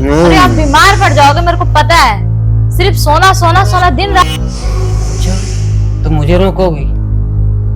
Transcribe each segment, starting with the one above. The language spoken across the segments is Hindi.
अरे आप बीमार पड़ जाओगे, मेरे को पता है। सिर्फ सोना सोना सोना दिन रात। अच्छा, तो मुझे रोकोगी?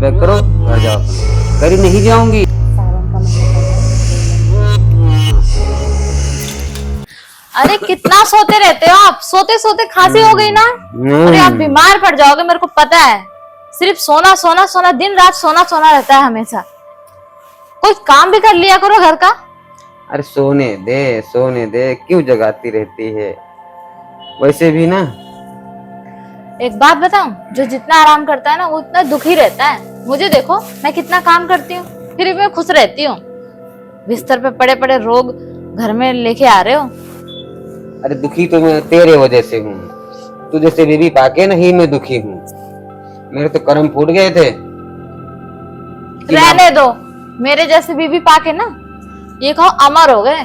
पैक करो, घर जाओ। करी नहीं जाऊंगी। अरे कितना सोते रहते हो आप, सोते सोते खांसी हो गई ना। अरे आप बीमार पड़ जाओगे, मेरे को पता है। सिर्फ सोना सोना सोना दिन रात सोना सोना रहता है हमेशा। कोई काम भी कर लिया करो घर का। अरे सोने दे, क्यों जगाती रहती है? वैसे भी ना, एक बात बताऊं, जो जितना आराम करता है ना वो उतना दुखी रहता है। मुझे देखो, मैं कितना काम करती हूँ, फिर भी मैं खुश रहती हूँ। बिस्तर पे पड़े पड़े रोग घर में लेके आ रहे हो। अरे दुखी तो मैं तेरे वजह से हूँ। तू जैसे बीवी पाके नहीं, मैं दुखी हूँ। मेरे तो कर्म फूट गए थे। रहने दो, मेरे जैसे बीवी पाके ना ये कहो अमर हो गए।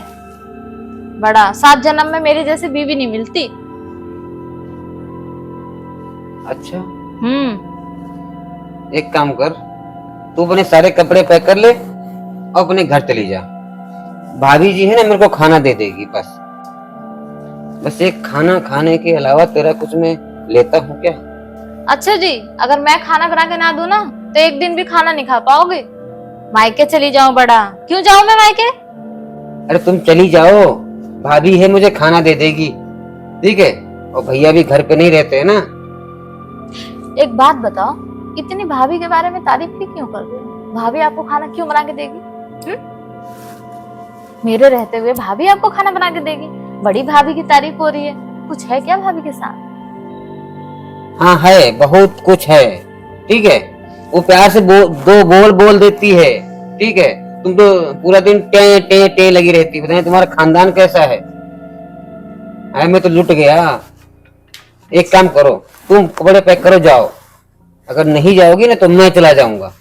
बड़ा 7 जन्म में मेरी जैसी बीवी नहीं मिलती। अच्छा, हम्म। एक काम कर, तू अपने सारे कपड़े पैक कर ले और अपने घर चली जा। भाभी जी है ना, मेरे को खाना दे देगी। बस एक खाना खाने के अलावा तेरा कुछ मैं लेता हूँ क्या? अच्छा जी, अगर मैं खाना बना के ना दूं ना तो एक दिन भी खाना नहीं खा पाओगे। मायके चली जाऊं बड़ा। क्यों जाऊं मैं मायके? अरे तुम चली जाओ, भाभी है, मुझे खाना दे देगी। ठीक है? और भैया भी घर पे नहीं रहते हैं ना। एक बात बताओ, इतनी भाभी के बारे में तारीफ भी क्यों कर रहे हो? भाभी आपको खाना क्यों बना के देगी? मेरे रहते हुए भाभी आपको खाना बना के देगी? बड़ी भाभी की तारीफ हो रही है। कुछ है क्या भाभी के साथ? हाँ है, बहुत कुछ है। ठीक है? वो प्यार से दो बोल बोल देती है। ठीक है? तुम तो पूरा दिन टे टे टे लगी रहती। बताए तुम्हारा खानदान कैसा है? मैं तो लुट गया। एक काम करो, तुम कपड़े पैक करो, जाओ। अगर नहीं जाओगी ना तो मैं चला जाऊंगा।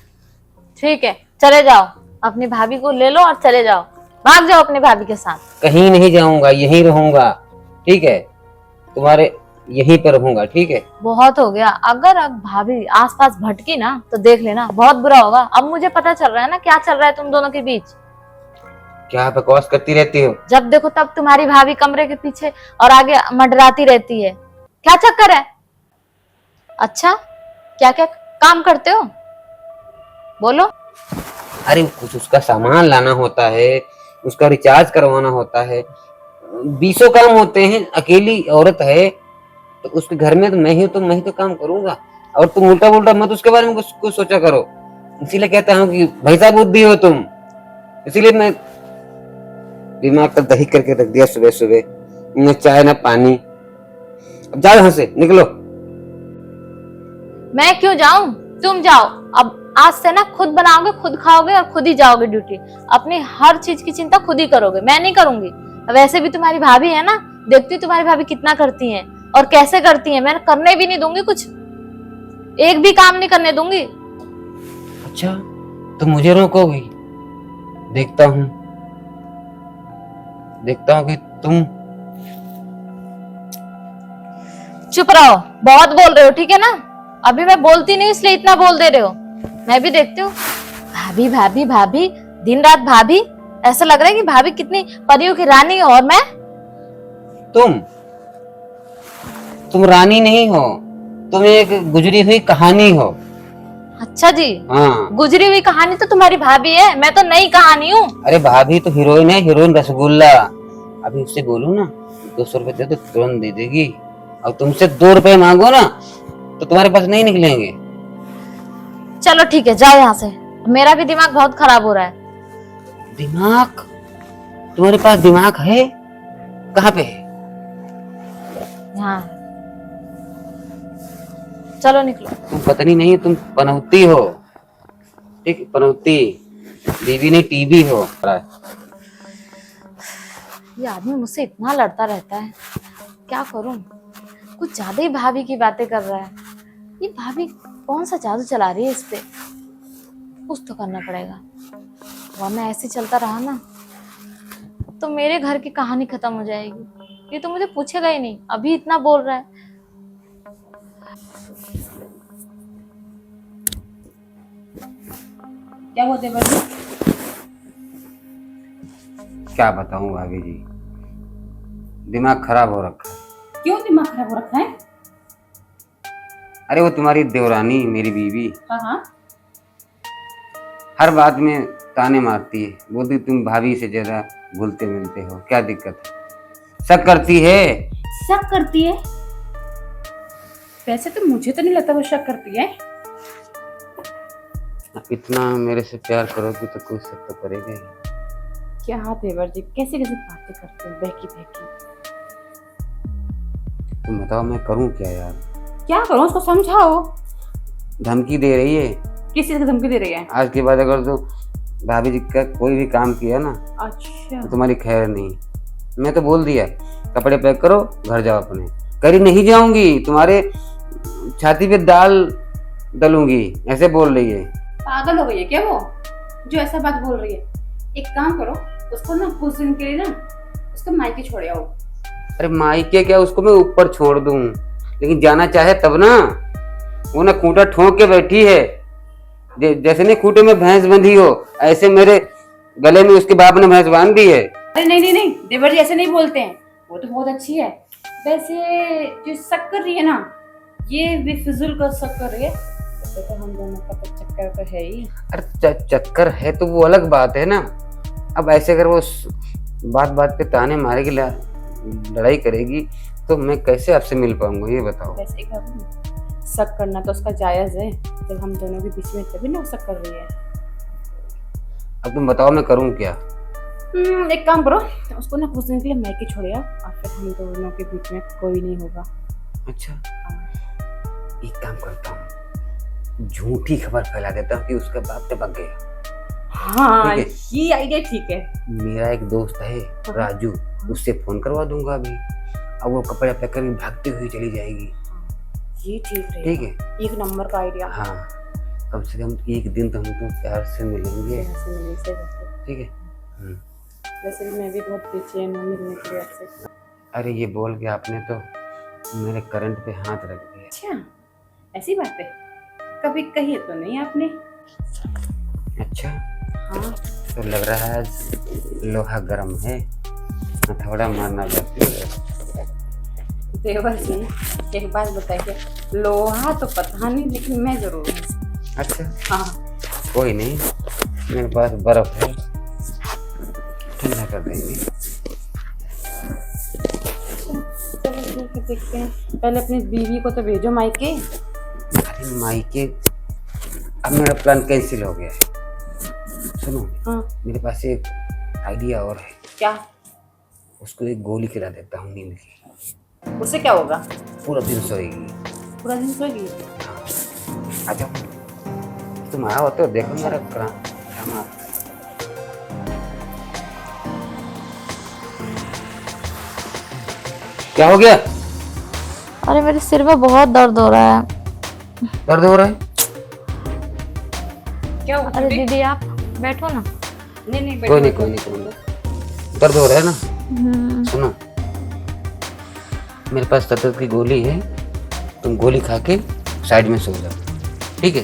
ठीक है, चले जाओ। अपनी भाभी को ले लो और चले जाओ। भाग जाओ अपनी भाभी के साथ। कहीं नहीं जाऊंगा, यहीं रहूंगा। ठीक है? तुम्हारे यहीं पर रहूंगा। ठीक है? बहुत हो गया। अगर अब भाभी आसपास भटकी ना तो देख लेना, बहुत बुरा होगा। अब मुझे पता चल रहा है ना क्या चल रहा है तुम दोनों के बीच। क्या बकवास करती रहती हो? जब देखो तब तुम्हारी भाभी कमरे के पीछे और आगे मंडराती रहती है। क्या चक्कर है? अच्छा, क्या क्या काम करते हो? बोलो। अरे कुछ उसका सामान लाना होता है, उसका रिचार्ज करवाना होता है, 20 काम होते हैं। अकेली औरत है तो उसके घर में तो मैं ही तो काम करूंगा। और तुम उल्टा उल्टा मत उसके बारे में कुछ सोचा करो। इसीलिए कहता हूँ कि भैंसा बुद्धि हो तुम। इसीलिए मैं दिमाग का दही करके रख दिया सुबह सुबह। न चाय न पानी। अब जाओ यहाँ से, निकलो। मैं क्यों जाऊं? तुम जाओ। अब आज से ना खुद बनाओगे, खुद खाओगे और खुद ही जाओगे ड्यूटी। अपनी हर चीज की चिंता खुद ही करोगे, मैं नहीं करूंगी। वैसे भी तुम्हारी भाभी है ना, देखती हूँ तुम्हारी भाभी कितना करती है और कैसे करती है। मैं करने भी नहीं दूंगी कुछ, एक भी काम नहीं करने दूंगी। अच्छा, तो मुझे रोकोगी? देखता हूँ कि तुम। चुप रहो, बहुत बोल रहे हो। ठीक है ना? अभी मैं बोलती नहीं इसलिए इतना बोल दे रहे हो। मैं भी देखती हूँ। भाभी भाभी भाभी, दिन रात भाभी। ऐसा लग रहा है कि भाभी कितनी परियों की रानी है और मैं। तुम रानी नहीं हो, तुम एक गुजरी हुई कहानी हो। अच्छा जी। हाँ। गुजरी हुई कहानी तो तुम्हारी भाभी है, मैं तो नई कहानी हूँ। अरे भाभी तो हीरोइन है, हीरोइन रसगुल्ला। अभी उससे बोलू ना 200 रुपए दे तो तुरंत दे देगी। और तुमसे 2 रुपए मांगो ना तो तुम्हारे पास नहीं निकलेंगे। चलो ठीक है, जाओ यहाँ से। मेरा भी दिमाग बहुत खराब हो रहा है। दिमाग? तुम्हारे पास दिमाग है? कहाँ पे है? यहाँ। चलो निकलो। तुम पत्नी नहीं, तुम पनौती हो। ठीक, पनौती। बीवी नहीं, टीवी हो। ये आदमी मुझसे इतना लड़ता रहता है, क्या करूं? कुछ ज्यादा ही भाभी की बातें कर रहा है। ये भाभी कौन सा जादू चला रही है इस पे? कुछ तो करना पड़ेगा, वरना ऐसे चलता रहा ना तो मेरे घर की कहानी खत्म हो जाएगी। ये तो मुझे पूछेगा ही नहीं, अभी इतना बोल रहा है। क्या बोलते बड़ी? क्या बताऊं भाभी जी, दिमाग खराब हो रखा है। क्यों दिमाग खराब हो रखा है? अरे वो तुम्हारी देवरानी मेरी बीवी हाँ हाँ। हर बात में ताने मारती है, बोलती तुम भाभी से ज्यादा घुलते मिलते हो, क्या दिक्कत है? शक करती है। शक करती है? वैसे तो मुझे तो नहीं लगता वो शक करती है। इतना मेरे से प्यार करोगी तो कुछ शक तो करेगा ही। क्या देवर जी, कैसे कैसे बातें करते हो बहकी बहकी। तुम बताओ मैं करूं क्या यार? क्या करूं, उसको समझाओ। धमकी दे रही है। किस चीज की धमकी दे रही है? आज के बाद अगर तो भाभी जी का कोई भी काम किया ना अच्छा। तो तुम्हारी खैर नहीं। मैं तो बोल दिया कपड़े पैक करो घर जाओ अपने। करी नहीं जाऊंगी, तुम्हारे छाती पे दाल डलूंगी, ऐसे बोल रही है। पागल हो गई है क्या वो, जो ऐसा बात बोल रही है? एक काम करो, उसको ना कुछ दिन के लिए ना उसको मायके छोड़ आओ। अरे मायके क्या, उसको मैं ऊपर छोड़ दूं, लेकिन जाना चाहे तब ना। वो ना खूंटा ठोक के बैठी है, जैसे नहीं खूंटे में भैंस बंधी हो ऐसे मेरे गले में उसके बाप ने भैंस बांध दी है। अरे नहीं नहीं नहीं देवर जी, ऐसे नहीं बोलते हैं। वो तो बहुत अच्छी है। वैसे जो शक कर रही है ना, ये बेफिजूल का शक कर रही है। वैसे तो हम दोनों का तो चक्कर तो है ही। अरे चक्कर है तो वो अलग बात है ना। अब ऐसे अगर वो बात बात पे ताने मारेगी, लड़ाई करेगी, तो मैं कैसे आपसे मिल पाऊंगा ये बताओ। वैसे शक करना तो उसका जायज है, जब हम दोनों के बीच में तभी ना शक कर रही है। अब तुम बताओ मैं करूं क्या? एक काम करो, उसको ना कुछ दिन के लिए मैके छोड़े आओ, और फिर हम दोनों के बीच में कोई नहीं होगा। अच्छा, एक काम करता हूँ, झूठी खबर फैला देता हूँ कि उसका बाप टपक गया। हाँ, ठीक है। ये आइडिया ठीक है। मेरा एक दोस्त है राजू, उससे फोन करवा दूंगा अभी। अब वो कपड़े पैक करके भागती हुई चली जाएगी। ये ठीक है। ठीक है, एक नंबर का आइडिया। हाँ, कम से कम एक दिन तो हम तो प्यार से मिलेंगे। ठीक है। वैसे भी मैं भी बहुत बेचैन हूँ मिलने के लिए आपसे। अरे ये बोल के आपने तो मेरे करंट पे हाथ रख दिया। अच्छा, ऐसी बात है, कभी कही तो नहीं आपने। अच्छा, हाँ, तो लग रहा है आज लोहा गर्म है, हथौड़ा मारना बाकी है। देवर जी एक बात बताइए, लोहा तो पता नहीं लेकिन मैं जरूर हूँ। अच्छा, हाँ, कोई नहीं, मेरे पास बर्फ है, ठंडा कर देंगे। चलो ठीक है, देखते हैं। पहले अपनी बीवी को तो भेजो मायके। अरे मायके, अब मेरा प्लान कैंसिल हो गया है। सुनो, हाँ, मेरे पास एक आइडिया और है। क्या? उसको एक गोली खिला देता हूँ नींद की, उससे क्या होगा? पूरा दिन सोएगी। पूरा दिन सोएगी? हाँ, आ जाओ, तुम आओ तो देखो मेरा ड्रामा। क्या हो गया? अरे मेरे सिर में बहुत दर्द हो रहा है। दर्द हो रहा है? क्या हुआ? अरे दीदी आप बैठो ना। नहीं नहीं, कोई नहीं, कोई नहीं, कोई नहीं। दर्द हो रहा है ना? सुनो, मेरे पास दर्द की गोली है, तुम गोली खा के साइड में सो जाओ। ठीक है,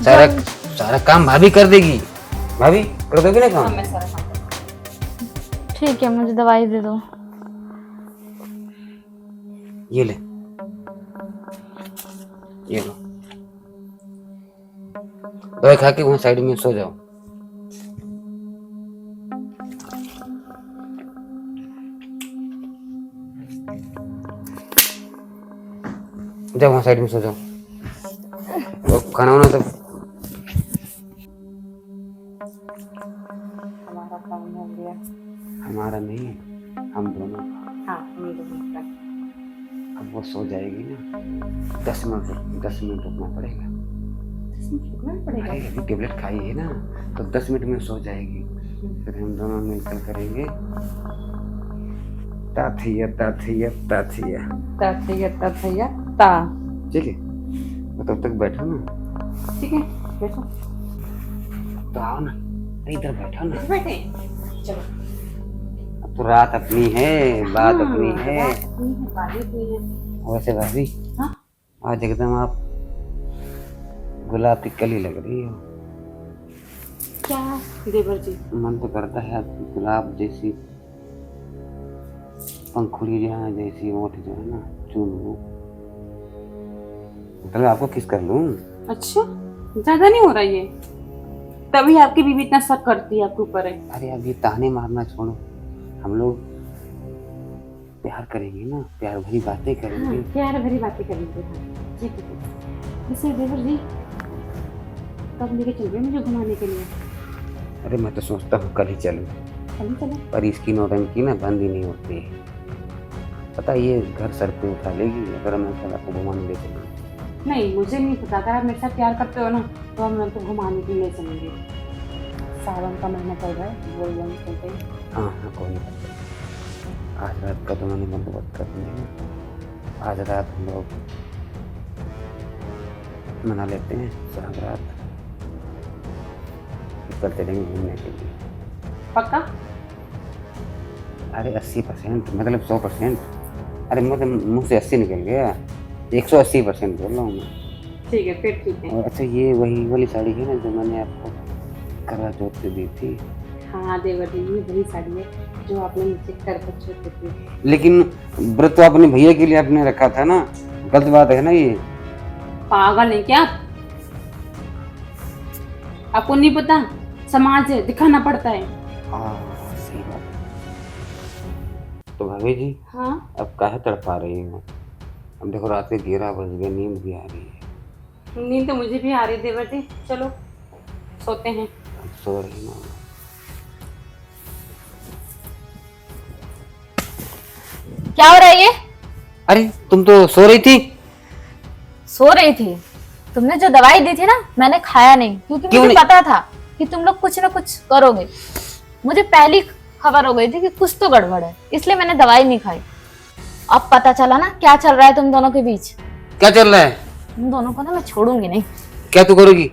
सारा काम भाभी कर देगी। भाभी कर दोगी ना हाँ, काम? मैं सारा काम करूँगी। ठीक है, मुझे दवाई दे दो। ये ले, ये लो, दवाई खा के वहाँ साइड में सो जाओ। जाओ वहाँ साइड में सो जाओ। तो खाना वाना तो हमारा काम हो गया। हमारा नहीं, हम दोनों का। हाँ, हम दोनों का। अब वो सो जाएगी ना, 10 मिनट रुकना पड़ेगा। 10 मिनट रुकना पड़ेगा? अरे अभी टेबलेट खाई है ना, तो 10 मिनट में सो जाएगी। फिर हम दोनों मिलकर करेंगे ताथिया ताथिया ताथिया। ताथिया ता। ठीक है, तो तब तक बैठो ना। ठीक है, बैठो। तो आओ ना, इधर बैठो ना। बैठे, चलो। अब तो रात अपनी है, बात अपनी है। बात अपनी है। वैसे भाभी, हाँ? आज एकदम आप गुलाब की कली लग रही हो। क्या देवर जी? मन तो करता है आपकी गुलाब जैसी पंखुड़ी जहाँ जैसी ओठ जो है ना चूम लूं, मतलब आपको किस कर लूं। अच्छा, ज्यादा नहीं हो रहा ये? तभी आपकी बीवी इतना शक करती है आपके ऊपर है। अरे अब ये ताने मारना छोड़ो, हम लोग प्यार करेंगे ना, प्यार भरी बातें करेंगे। प्यार भरी बातें करेंगे। जी ठीक है। वैसे देवर जी कब लेके चल रहे मुझे घुमाने के लिए? अरे मैं तो सोचता हूँ कल ही चलूं, चलो चलो। पर इसकी नौटंकी ना बंद ही नहीं होती है। पता है, ये घर सर पे उठा लेगी अगर मैं कल आपको घुमाने ले चलूं। नहीं, मुझे नहीं पता। अगर आप मेरे साथ प्यार करते हो ना तो हम आपको घुमाने के लिए चलेंगे। सावन का महीना चल रहा है, बोल बोल चलते हैं। हाँ हाँ, कोई नहीं करते। आज रात का तो मैंने बंदोबस्त कर दिया। आज रात हम लोग मना लेते हैं शाम रात, फिर कल चलेंगे घूमने के लिए। पक्का? अरे 80%, मतलब 100%। अरे मतलब मुँह से 80 निकल गया, 180% बोल रहा हूँ मैं। ठीक है, फिर ठीक है। और अच्छा, ये वही वाली साड़ी है ना जो मैंने आपको करवा चौथ पे दी थी? हाँ देवर जी, ये वही साड़ी है जो आपने मुझे करवा चौथ पे दी। लेकिन व्रत तो अपने भैया के लिए आपने रखा था ना, गलत बात है ना ये? पागल है क्या? आपको नहीं पता, समाज है, दिखाना पड़ता है। हाँ सही बात है। तो भाभी जी, हाँ, अब काहे तड़पा रही हो? अब देखो रात के 11 बज गए, नींद भी आ रही है। नींद तो मुझे भी आ रही है देवर जी। चलो सोते हैं। अब सो रही ना? क्या हो रहा है ये? अरे तुम तो सो रही थी। सो रही थी? तुमने जो दवाई दी थी ना, मैंने खाया नहीं, क्योंकि क्यों मुझे नहीं? पता था कि तुम लोग कुछ ना कुछ करोगे। मुझे पहली खबर हो गई थी कि कुछ तो गड़बड़ है, इसलिए मैंने दवाई नहीं खाई। अब पता चला ना क्या चल रहा है तुम दोनों के बीच। क्या चल रहा है? तुम दोनों को ना मैं छोड़ूंगी नहीं। क्या तू करोगी?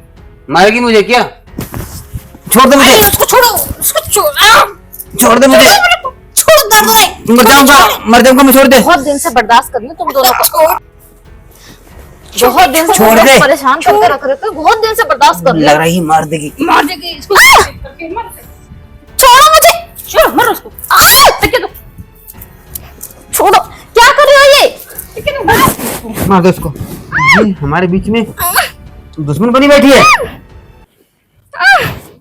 मारेगी मुझे क्या? छोड़ दे मुझे। उसको छोड़ो, उसको छोड़ दे मुझे। छोड़ो, दर्द है। मर जाऊंगा मैं, छोड़ दे। बहुत दिन से बर्दाश्त कर रही हूँ तुम दोनों को। बहुत दिन से छोड़ तुम दे। लोग परेशान करके रख रहे हो, बहुत दिन से बर्दाश्त कर रही लग हूँ। रहा है मार देगी। मार देगी इसको। छोड़ो मुझे, चलो मरो उसको। छोड़ो। क्या कर रहे हो ये? मार दो इसको। ये हमारे बीच में दुश्मन बनी बैठी है।